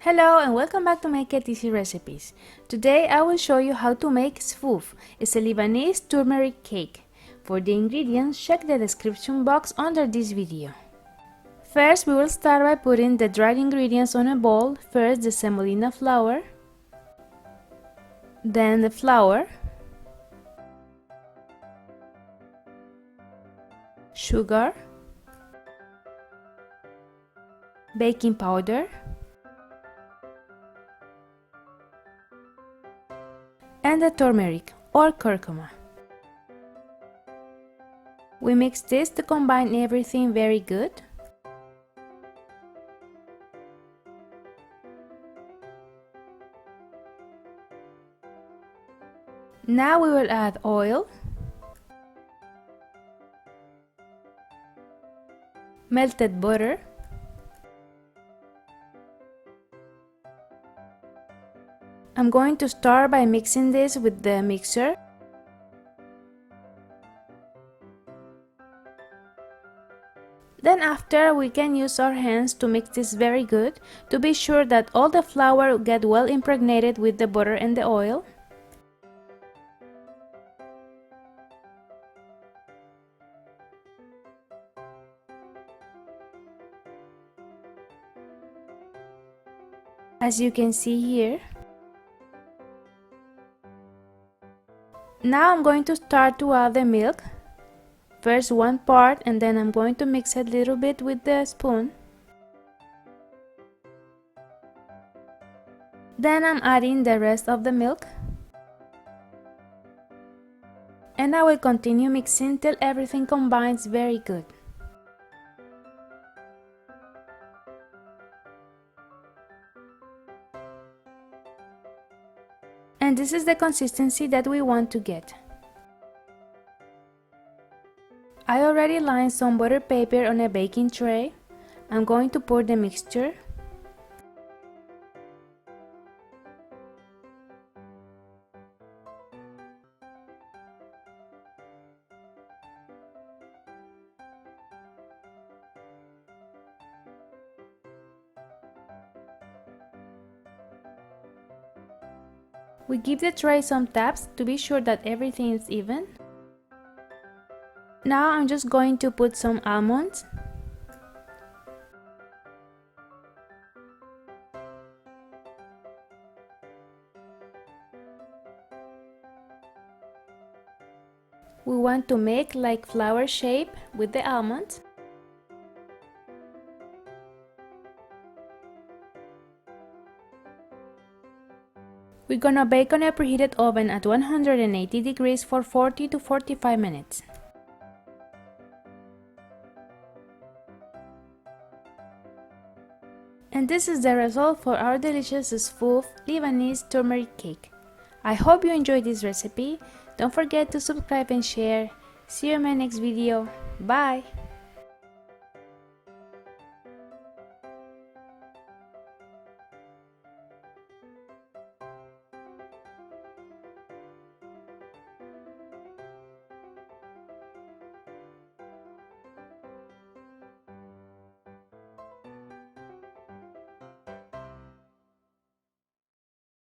Hello and welcome back to Make It Easy Recipes. Today I will show you how to make Sfouf. It's a Lebanese turmeric cake. For the ingredients, check the description box under this video. First, we will start by putting the dried ingredients on a bowl. First, the semolina flour, then the flour, sugar, baking powder, and the turmeric or curcuma. We mix this to combine everything very good. Now we will add oil, melted butter, I'm going to start by mixing this with the mixer. Then after, we can use our hands to mix this very good to be sure that all the flour get well impregnated with the butter and the oil. As you can see here. Now I'm going to start to add the milk. First one part, and then I'm going to mix it a little bit with the spoon. Then I'm adding the rest of the milk. And I will continue mixing till everything combines very good. And this is the consistency that we want to get. I already lined some butter paper on a baking tray. I'm going to pour the mixture. We give the tray some taps to be sure that everything is even. Now I'm just going to put some almonds. We want to make like flower shape with the almonds. We're gonna bake on a preheated oven at 180 degrees for 40 to 45 minutes. And this is the result for our delicious Sfouf Lebanese turmeric cake. I hope you enjoyed this recipe. Don't forget to subscribe and share. See you in my next video. Bye!